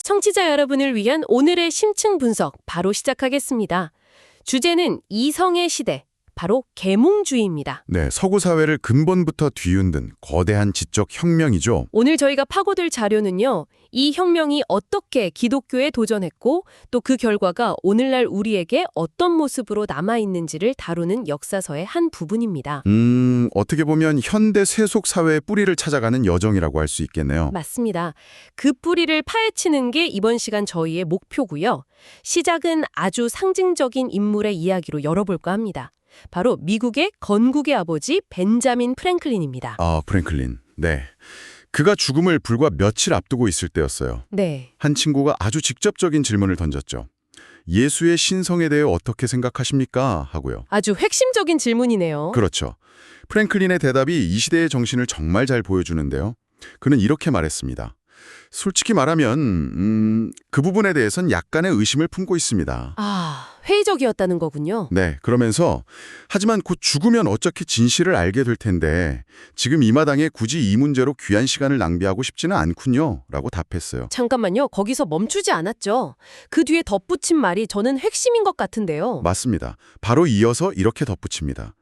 청취자 여러분을 위한 오늘의 심층 분석 바로 시작하겠습니다. 주제는 이성의 시대, 바로 계몽주의입니다. 네, 서구 사회를 근본부터 뒤흔든 거대한 지적 혁명이죠. 오늘 저희가 파고들 자료는요, 이 혁명이 어떻게 기독교에 도전했고 또 그 결과가 오늘날 우리에게 어떤 모습으로 남아있는지를 다루는 역사서의 한 부분입니다. 어떻게 보면 현대 세속 사회의 뿌리를 찾아가는 여정이라고 할 수 있겠네요. 맞습니다. 그 뿌리를 파헤치는 게 이번 시간 저희의 목표고요. 시작은 아주 상징적인 인물의 이야기로 열어볼까 합니다. 바로 미국의 건국의 아버지 벤자민 프랭클린입니다. 아, 프랭클린. 네. 그가 죽음을 불과 며칠 앞두고 있을 때였어요. 네. 한 친구가 아주 직접적인 질문을 던졌죠. 예수의 신성에 대해 어떻게 생각하십니까? 하고요. 아주 핵심적인 질문이네요. 그렇죠. 프랭클린의 대답이 이 시대의 정신을 정말 잘 보여주는데요. 그는 이렇게 말했습니다. 솔직히 말하면 그 부분에 대해선 약간의 의심을 품고 있습니다. 아, 회의적이었다는 거군요. 네, 그러면서 하지만 곧 죽으면 어차피 진실을 알게 될 텐데 지금 이 마당에 굳이 이 문제로 귀한 시간을 낭비하고 싶지는 않군요. 라고 답했어요. 잠깐만요. 거기서 멈추지 않았죠. 그 뒤에 덧붙인 말이 저는 핵심인 것 같은데요. 맞습니다. 바로 이어서 이렇게 덧붙입니다.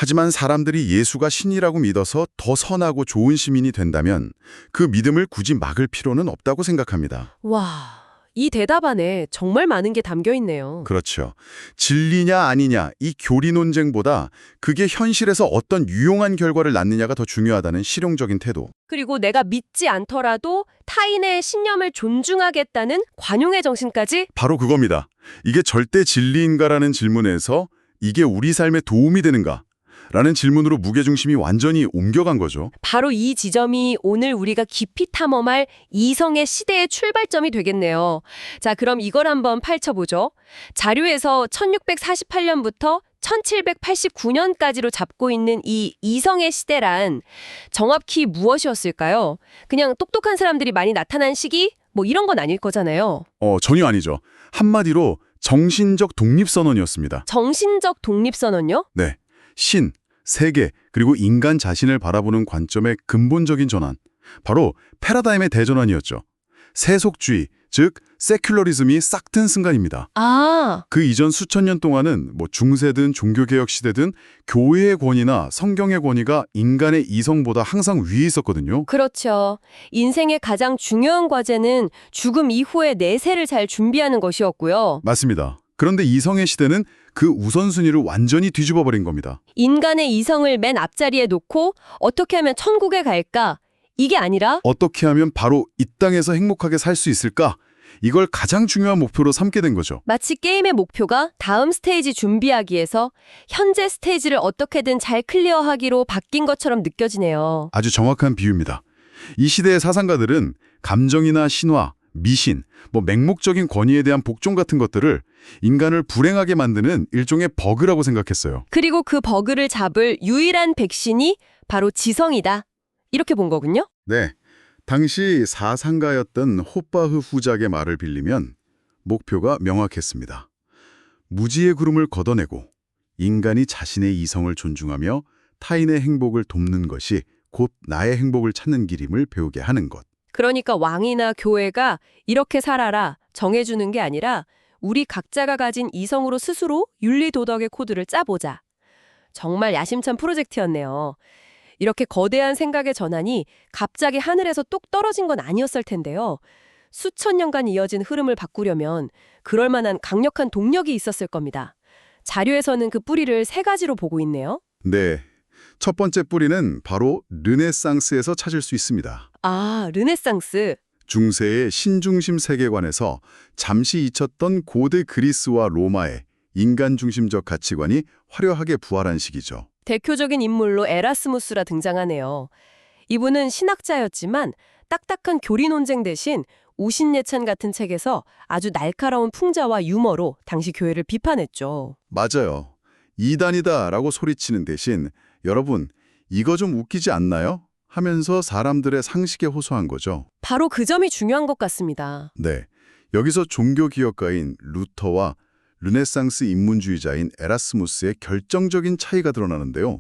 하지만 사람들이 예수가 신이라고 믿어서 더 선하고 좋은 시민이 된다면 그 믿음을 굳이 막을 필요는 없다고 생각합니다. 와, 이 대답 안에 정말 많은 게 담겨 있네요. 그렇죠. 진리냐 아니냐 이 교리 논쟁보다 그게 현실에서 어떤 유용한 결과를 낳느냐가 더 중요하다는 실용적인 태도. 그리고 내가 믿지 않더라도 타인의 신념을 존중하겠다는 관용의 정신까지. 바로 그겁니다. 이게 절대 진리인가라는 질문에서 이게 우리 삶에 도움이 되는가? 라는 질문으로 무게중심이 완전히 옮겨간 거죠. 바로 이 지점이 오늘 우리가 깊이 탐험할 이성의 시대의 출발점이 되겠네요. 자, 그럼 이걸 한번 펼쳐보죠. 자료에서 1648년부터 1789년까지로 잡고 있는 이 이성의 시대란 정확히 무엇이었을까요? 그냥 똑똑한 사람들이 많이 나타난 시기? 뭐 이런 건 아닐 거잖아요. 전혀 아니죠. 한마디로 정신적 독립선언이었습니다. 정신적 독립선언요? 네. 신, 세계, 그리고 인간 자신을 바라보는 관점의 근본적인 전환. 바로 패러다임의 대전환이었죠. 세속주의, 즉 세큘러리즘이 싹 튼 순간입니다. 아, 그 이전 수천 년 동안은 중세든 종교개혁 시대든 교회의 권위나 성경의 권위가 인간의 이성보다 항상 위에 있었거든요. 그렇죠. 인생의 가장 중요한 과제는 죽음 이후의 내세를 잘 준비하는 것이었고요. 맞습니다. 그런데 이성의 시대는 그 우선순위를 완전히 뒤집어 버린 겁니다. 인간의 이성을 맨 앞자리에 놓고 어떻게 하면 천국에 갈까? 이게 아니라 어떻게 하면 바로 이 땅에서 행복하게 살 수 있을까? 이걸 가장 중요한 목표로 삼게 된 거죠. 마치 게임의 목표가 다음 스테이지 준비하기에서 현재 스테이지를 어떻게든 잘 클리어하기로 바뀐 것처럼 느껴지네요. 아주 정확한 비유입니다. 이 시대의 사상가들은 감정이나 신화, 미신, 맹목적인 권위에 대한 복종 같은 것들을 인간을 불행하게 만드는 일종의 버그라고 생각했어요. 그리고 그 버그를 잡을 유일한 백신이 바로 지성이다. 이렇게 본 거군요. 네, 당시 사상가였던 호빠흐 후작의 말을 빌리면 목표가 명확했습니다. 무지의 구름을 걷어내고 인간이 자신의 이성을 존중하며 타인의 행복을 돕는 것이 곧 나의 행복을 찾는 길임을 배우게 하는 것. 그러니까 왕이나 교회가 이렇게 살아라 정해주는 게 아니라 우리 각자가 가진 이성으로 스스로 윤리도덕의 코드를 짜보자. 정말 야심찬 프로젝트였네요. 이렇게 거대한 생각의 전환이 갑자기 하늘에서 뚝 떨어진 건 아니었을 텐데요. 수천 년간 이어진 흐름을 바꾸려면 그럴 만한 강력한 동력이 있었을 겁니다. 자료에서는 그 뿌리를 세 가지로 보고 있네요. 네, 첫 번째 뿌리는 바로 르네상스에서 찾을 수 있습니다. 아, 르네상스. 중세의 신중심 세계관에서 잠시 잊혔던 고대 그리스와 로마의 인간 중심적 가치관이 화려하게 부활한 시기죠. 대표적인 인물로 에라스무스라 등장하네요. 이분은 신학자였지만 딱딱한 교리 논쟁 대신 오신예찬 같은 책에서 아주 날카로운 풍자와 유머로 당시 교회를 비판했죠. 맞아요. 이단이다라고 소리치는 대신 여러분, 이거 좀 웃기지 않나요? 하면서 사람들의 상식에 호소한 거죠. 바로 그 점이 중요한 것 같습니다. 네, 여기서 종교기억가인 루터와 르네상스 인문주의자인 에라스무스의 결정적인 차이가 드러나는데요.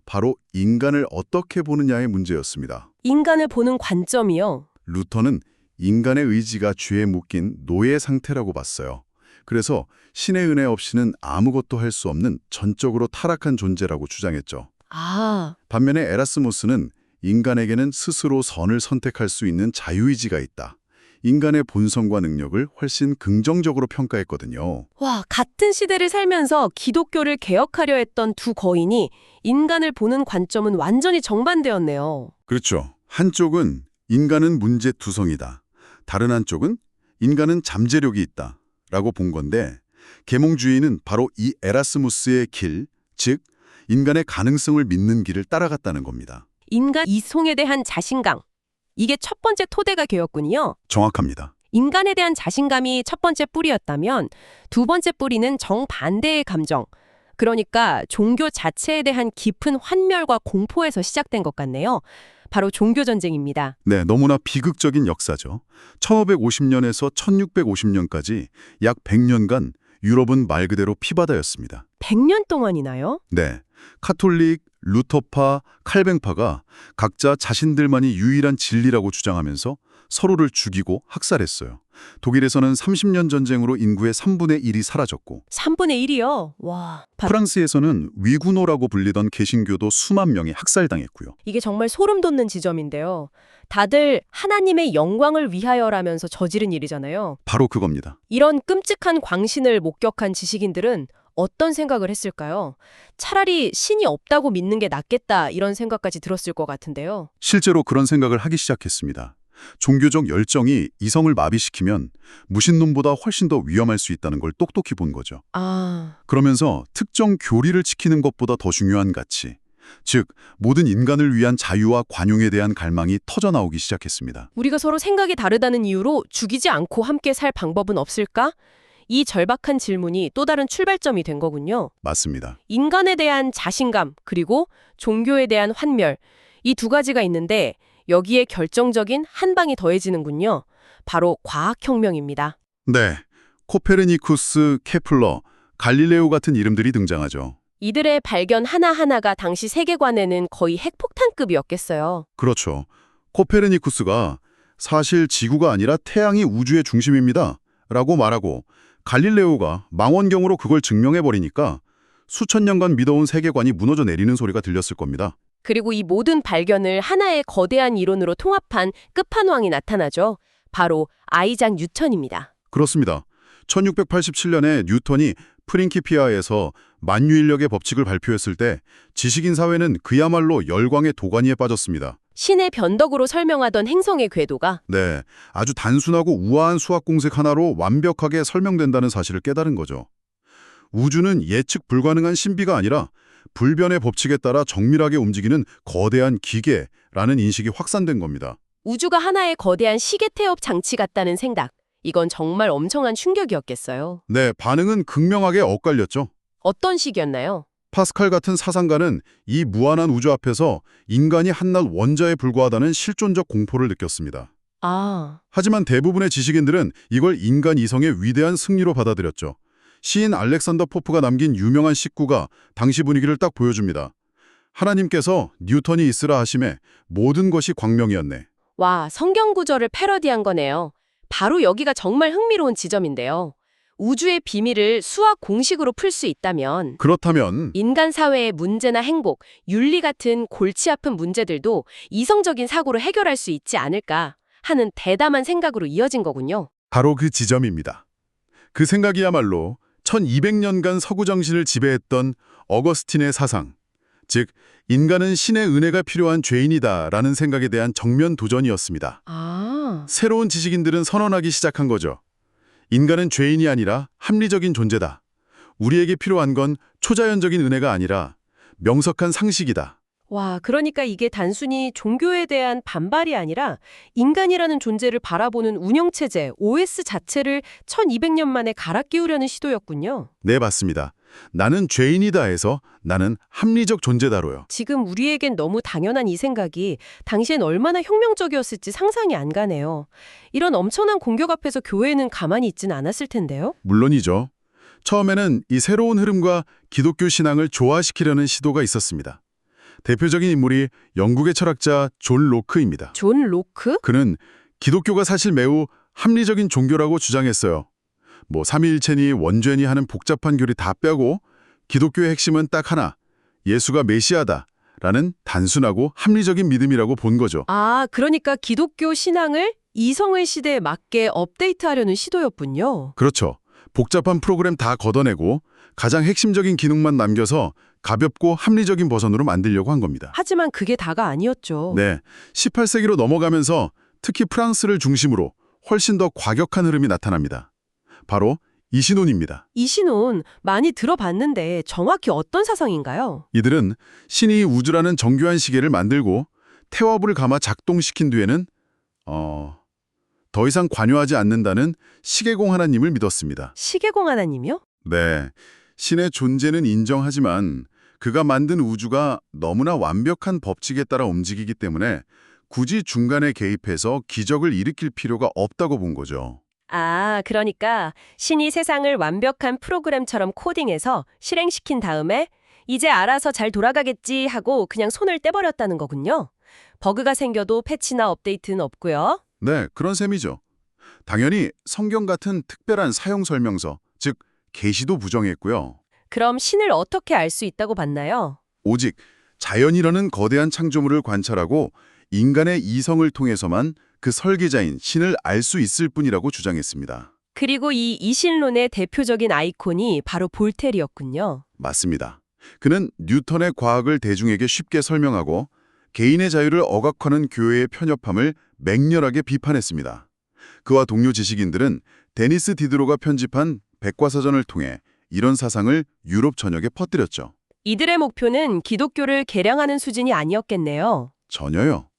바로 인간을 어떻게 보느냐의 문제였습니다. 인간을 보는 관점이요. 루터는 인간의 의지가 쥐에 묶인 노예 상태라고 봤어요. 그래서 신의 은혜 없이는 아무것도 할 수 없는 전적으로 타락한 존재라고 주장했죠. 아, 반면에 에라스무스는 인간에게는 스스로 선을 선택할 수 있는 자유의지가 있다. 인간의 본성과 능력을 훨씬 긍정적으로 평가했거든요. 와, 같은 시대를 살면서 기독교를 개혁하려 했던 두 거인이 인간을 보는 관점은 완전히 정반대였네요. 그렇죠. 한쪽은 인간은 문제투성이다. 다른 한쪽은 인간은 잠재력이 있다. 라고 본 건데 계몽주의는 바로 이 에라스무스의 길, 즉 인간의 가능성을 믿는 길을 따라갔다는 겁니다. 인간 이성에 대한 자신감. 이게 첫 번째 토대가 되었군요. 정확합니다. 인간에 대한 자신감이 첫 번째 뿌리였다면 두 번째 뿌리는 정반대의 감정. 그러니까 종교 자체에 대한 깊은 환멸과 공포에서 시작된 것 같네요. 바로 종교전쟁입니다. 네, 너무나 비극적인 역사죠. 1550년에서 1650년까지 약 100년간 유럽은 말 그대로 피바다였습니다. 100년 동안이나요? 네, 카톨릭, 루터파, 칼뱅파가 각자 자신들만이 유일한 진리라고 주장하면서 서로를 죽이고 학살했어요. 독일에서는 30년 전쟁으로 인구의 3분의 1이 사라졌고 3분의 1이요? 와, 프랑스에서는 위구노라고 불리던 개신교도 수만 명이 학살당했고요. 이게 정말 소름 돋는 지점인데요. 다들 하나님의 영광을 위하여라면서 저지른 일이잖아요. 바로 그겁니다. 이런 끔찍한 광신을 목격한 지식인들은 어떤 생각을 했을까요? 차라리 신이 없다고 믿는 게 낫겠다 이런 생각까지 들었을 것 같은데요. 실제로 그런 생각을 하기 시작했습니다. 종교적 열정이 이성을 마비시키면 무신론보다 훨씬 더 위험할 수 있다는 걸 똑똑히 본 거죠. 아, 그러면서 특정 교리를 지키는 것보다 더 중요한 가치, 즉 모든 인간을 위한 자유와 관용에 대한 갈망이 터져나오기 시작했습니다. 우리가 서로 생각이 다르다는 이유로 죽이지 않고 함께 살 방법은 없을까? 이 절박한 질문이 또 다른 출발점이 된 거군요. 맞습니다. 인간에 대한 자신감, 그리고 종교에 대한 환멸, 이 두 가지가 있는데 여기에 결정적인 한 방이 더해지는군요. 바로 과학혁명입니다. 네, 코페르니쿠스, 케플러, 갈릴레오 같은 이름들이 등장하죠. 이들의 발견 하나하나가 당시 세계관에는 거의 핵폭탄급이었겠어요. 그렇죠. 코페르니쿠스가 사실 지구가 아니라 태양이 우주의 중심입니다. 라고 말하고 갈릴레오가 망원경으로 그걸 증명해버리니까 수천 년간 믿어온 세계관이 무너져 내리는 소리가 들렸을 겁니다. 그리고 이 모든 발견을 하나의 거대한 이론으로 통합한 끝판왕이 나타나죠. 바로 아이작 뉴턴입니다. 그렇습니다. 1687년에 뉴턴이 프린키피아에서 만유인력의 법칙을 발표했을 때 지식인 사회는 그야말로 열광의 도가니에 빠졌습니다. 신의 변덕으로 설명하던 행성의 궤도가 네, 아주 단순하고 우아한 수학 공식 하나로 완벽하게 설명된다는 사실을 깨달은 거죠. 우주는 예측 불가능한 신비가 아니라 불변의 법칙에 따라 정밀하게 움직이는 거대한 기계라는 인식이 확산된 겁니다. 우주가 하나의 거대한 시계 태엽 장치 같다는 생각. 이건 정말 엄청난 충격이었겠어요. 네, 반응은 극명하게 엇갈렸죠. 어떤 식이었나요? 파스칼 같은 사상가는 이 무한한 우주 앞에서 인간이 한낱 원자에 불과하다는 실존적 공포를 느꼈습니다. 아, 하지만 대부분의 지식인들은 이걸 인간 이성의 위대한 승리로 받아들였죠. 시인 알렉산더 포프가 남긴 유명한 식구가 당시 분위기를 딱 보여줍니다. 하나님께서 뉴턴이 있으라 하심에 모든 것이 광명이었네. 와, 성경 구절을 패러디한 거네요. 바로 여기가 정말 흥미로운 지점인데요. 우주의 비밀을 수학 공식으로 풀 수 있다면 그렇다면 인간 사회의 문제나 행복, 윤리 같은 골치 아픈 문제들도 이성적인 사고로 해결할 수 있지 않을까 하는 대담한 생각으로 이어진 거군요. 바로 그 지점입니다. 그 생각이야말로 1200년간 서구 정신을 지배했던 어거스틴의 사상, 즉 인간은 신의 은혜가 필요한 죄인이다라는 생각에 대한 정면 도전이었습니다. 아, 새로운 지식인들은 선언하기 시작한 거죠. 인간은 죄인이 아니라 합리적인 존재다. 우리에게 필요한 건 초자연적인 은혜가 아니라 명석한 상식이다. 와, 그러니까 이게 단순히 종교에 대한 반발이 아니라 인간이라는 존재를 바라보는 운영체제, OS 자체를 1200년 만에 갈아 끼우려는 시도였군요. 네, 맞습니다. 나는 죄인이다 해서 나는 합리적 존재다로요. 지금 우리에겐 너무 당연한 이 생각이 당시엔 얼마나 혁명적이었을지 상상이 안 가네요. 이런 엄청난 공격 앞에서 교회는 가만히 있진 않았을 텐데요. 물론이죠. 처음에는 이 새로운 흐름과 기독교 신앙을 조화시키려는 시도가 있었습니다. 대표적인 인물이 영국의 철학자 존 로크입니다. 존 로크? 그는 기독교가 사실 매우 합리적인 종교라고 주장했어요. 뭐 삼위일체니 원죄니 하는 복잡한 교리 다 빼고 기독교의 핵심은 딱 하나, 예수가 메시아다라는 단순하고 합리적인 믿음이라고 본 거죠. 아, 그러니까 기독교 신앙을 이성의 시대에 맞게 업데이트하려는 시도였군요. 그렇죠. 복잡한 프로그램 다 걷어내고 가장 핵심적인 기능만 남겨서 가볍고 합리적인 버전으로 만들려고 한 겁니다. 하지만 그게 다가 아니었죠. 네, 18세기로 넘어가면서 특히 프랑스를 중심으로 훨씬 더 과격한 흐름이 나타납니다. 바로 이신론입니다. 이 신혼 많이 들어봤는데 정확히 어떤 사상인가요? 이들은 신이 우주라는 정교한 시계를 만들고 태화불을 감아 작동시킨 뒤에는 더 이상 관여하지 않는다는 시계공 하나님을 믿었습니다. 시계공 하나님이요? 네, 신의 존재는 인정하지만 그가 만든 우주가 너무나 완벽한 법칙에 따라 움직이기 때문에 굳이 중간에 개입해서 기적을 일으킬 필요가 없다고 본 거죠. 아, 그러니까 신이 세상을 완벽한 프로그램처럼 코딩해서 실행시킨 다음에 이제 알아서 잘 돌아가겠지 하고 그냥 손을 떼버렸다는 거군요. 버그가 생겨도 패치나 업데이트는 없고요. 네, 그런 셈이죠. 당연히 성경 같은 특별한 사용 설명서, 즉 계시도 부정했고요. 그럼 신을 어떻게 알 수 있다고 봤나요? 오직 자연이라는 거대한 창조물을 관찰하고 인간의 이성을 통해서만 그 설계자인 신을 알 수 있을 뿐이라고 주장했습니다. 그리고 이 이신론의 대표적인 아이콘이 바로 볼테르였군요. 맞습니다. 그는 뉴턴의 과학을 대중에게 쉽게 설명하고 개인의 자유를 억압하는 교회의 편협함을 맹렬하게 비판했습니다. 그와 동료 지식인들은 데니스 디드로가 편집한 백과사전을 통해 이런 사상을 유럽 전역에 퍼뜨렸죠. 이들의 목표는 기독교를 개량하는 수준이 아니었겠네요. 전혀요.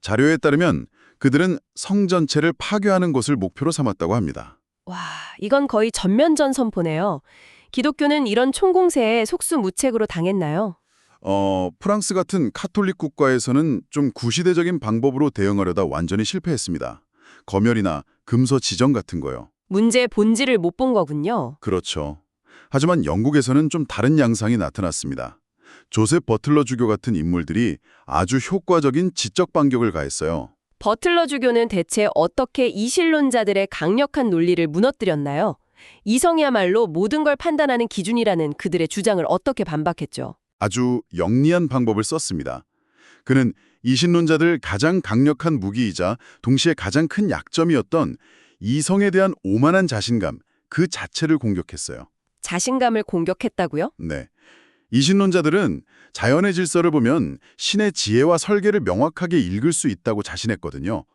자료에 따르면 그들은 성 전체를 파괴하는 것을 목표로 삼았다고 합니다. 와, 이건 거의 전면전 선포네요. 기독교는 이런 총공세에 속수무책으로 당했나요? 프랑스 같은 카톨릭 국가에서는 좀 구시대적인 방법으로 대응하려다 완전히 실패했습니다. 검열이나 금서 지정 같은 거요. 문제의 본질을 못 본 거군요. 그렇죠. 하지만 영국에서는 좀 다른 양상이 나타났습니다. 조셉 버틀러 주교 같은 인물들이 아주 효과적인 지적 반격을 가했어요. 버틀러 주교는 대체 어떻게 이신론자들의 강력한 논리를 무너뜨렸나요? 이성이야말로 모든 걸 판단하는 기준이라는 그들의 주장을 어떻게 반박했죠? 아주 영리한 방법을 썼습니다. 그는 이신론자들 가장 강력한 무기이자 동시에 가장 큰 약점이었던 이성에 대한 오만한 자신감, 그 자체를 공격했어요. 자신감을 공격했다고요? 네. 이신론자들은 자연의 질서를 보면 신의 지혜와 설계를 명확하게 읽을 수 있다고 자신했거든요.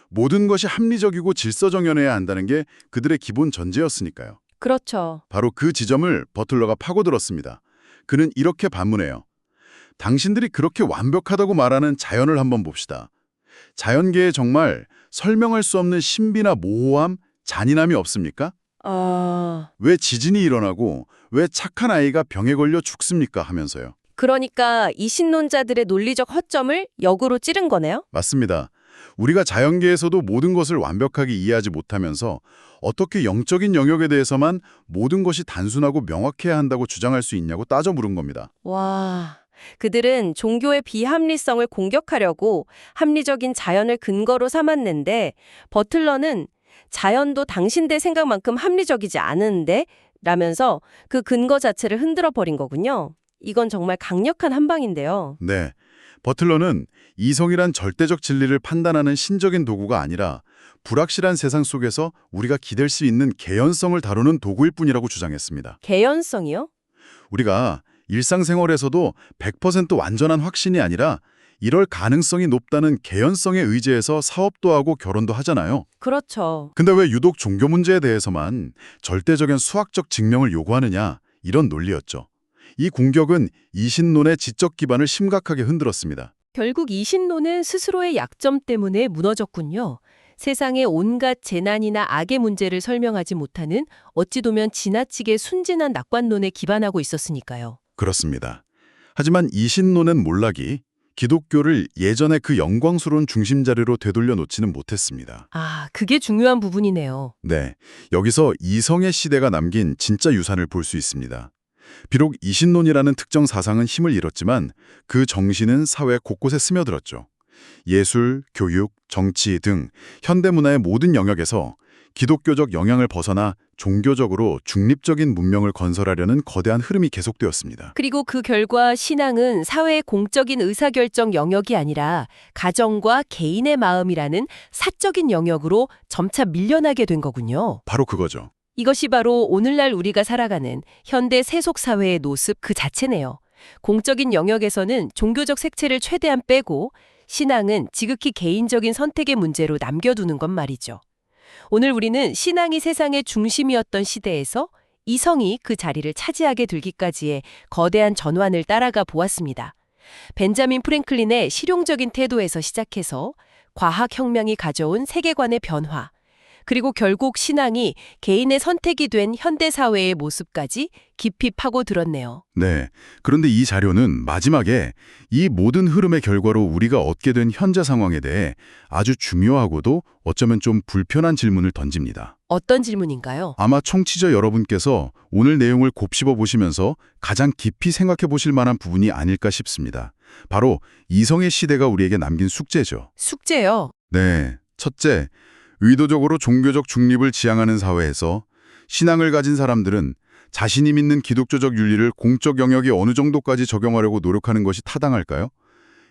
모든 것이 합리적이고 질서정연해야 한다는 게 그들의 기본 전제였으니까요. 그렇죠. 바로 그 지점을 버틀러가 파고들었습니다. 그는 이렇게 반문해요. 당신들이 그렇게 완벽하다고 말하는 자연을 한번 봅시다. 자연계에 정말 설명할 수 없는 신비나 모호함, 잔인함이 없습니까? 왜 지진이 일어나고 왜 착한 아이가 병에 걸려 죽습니까? 하면서요. 그러니까 이신론자들의 논리적 허점을 역으로 찌른 거네요? 맞습니다. 우리가 자연계에서도 모든 것을 완벽하게 이해하지 못하면서 어떻게 영적인 영역에 대해서만 모든 것이 단순하고 명확해야 한다고 주장할 수 있냐고 따져 물은 겁니다. 와, 그들은 종교의 비합리성을 공격하려고 합리적인 자연을 근거로 삼았는데 버틀러는 자연도 당신들 생각만큼 합리적이지 않은데? 라면서 그 근거 자체를 흔들어 버린 거군요. 이건 정말 강력한 한방인데요. 네. 버틀러는 이성이란 절대적 진리를 판단하는 신적인 도구가 아니라 불확실한 세상 속에서 우리가 기댈 수 있는 개연성을 다루는 도구일 뿐이라고 주장했습니다. 개연성이요? 우리가 일상생활에서도 100% 완전한 확신이 아니라 이럴 가능성이 높다는 개연성에 의지해서 사업도 하고 결혼도 하잖아요. 그렇죠. 근데 왜 유독 종교 문제에 대해서만 절대적인 수학적 증명을 요구하느냐, 이런 논리였죠. 이 공격은 이신론의 지적 기반을 심각하게 흔들었습니다. 결국 이신론은 스스로의 약점 때문에 무너졌군요. 세상의 온갖 재난이나 악의 문제를 설명하지 못하는 어찌 보면 지나치게 순진한 낙관론에 기반하고 있었으니까요. 그렇습니다. 하지만 이신론은 몰락이 기독교를 예전의 그 영광스러운 중심자리로 되돌려 놓지는 못했습니다. 아, 그게 중요한 부분이네요. 네, 여기서 이성의 시대가 남긴 진짜 유산을 볼 수 있습니다. 비록 이신론이라는 특정 사상은 힘을 잃었지만 그 정신은 사회 곳곳에 스며들었죠. 예술, 교육, 정치 등 현대문화의 모든 영역에서 기독교적 영향을 벗어나 종교적으로 중립적인 문명을 건설하려는 거대한 흐름이 계속되었습니다. 그리고 그 결과 신앙은 사회의 공적인 의사결정 영역이 아니라 가정과 개인의 마음이라는 사적인 영역으로 점차 밀려나게 된 거군요. 바로 그거죠. 이것이 바로 오늘날 우리가 살아가는 현대 세속사회의 모습 그 자체네요. 공적인 영역에서는 종교적 색채를 최대한 빼고 신앙은 지극히 개인적인 선택의 문제로 남겨두는 것 말이죠. 오늘 우리는 신앙이 세상의 중심이었던 시대에서 이성이 그 자리를 차지하게 들기까지의 거대한 전환을 따라가 보았습니다. 벤자민 프랭클린의 실용적인 태도에서 시작해서 과학혁명이 가져온 세계관의 변화, 그리고 결국 신앙이 개인의 선택이 된 현대사회의 모습까지 깊이 파고들었네요. 네. 그런데 이 자료는 마지막에 이 모든 흐름의 결과로 우리가 얻게 된 현재 상황에 대해 아주 중요하고도 어쩌면 좀 불편한 질문을 던집니다. 어떤 질문인가요? 아마 청취자 여러분께서 오늘 내용을 곱씹어 보시면서 가장 깊이 생각해 보실 만한 부분이 아닐까 싶습니다. 바로 이성의 시대가 우리에게 남긴 숙제죠. 숙제요. 네. 첫째, 의도적으로 종교적 중립을 지향하는 사회에서 신앙을 가진 사람들은 자신이 믿는 기독교적 윤리를 공적 영역에 어느 정도까지 적용하려고 노력하는 것이 타당할까요?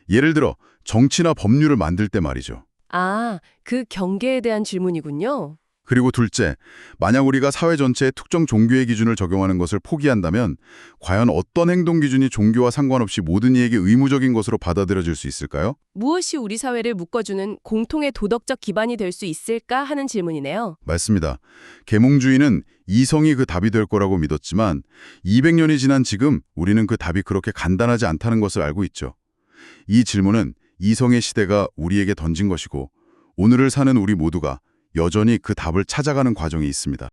예를 들어 정치나 법률을 만들 때 말이죠. 아, 그 경계에 대한 질문이군요. 그리고 둘째, 만약 우리가 사회 전체에 특정 종교의 기준을 적용하는 것을 포기한다면 과연 어떤 행동 기준이 종교와 상관없이 모든 이에게 의무적인 것으로 받아들여질 수 있을까요? 무엇이 우리 사회를 묶어주는 공통의 도덕적 기반이 될 수 있을까 하는 질문이네요. 맞습니다. 계몽주의는 이성이 그 답이 될 거라고 믿었지만 200년이 지난 지금 우리는 그 답이 그렇게 간단하지 않다는 것을 알고 있죠. 이 질문은 이성의 시대가 우리에게 던진 것이고 오늘을 사는 우리 모두가 여전히 그 답을 찾아가는 과정에 있습니다.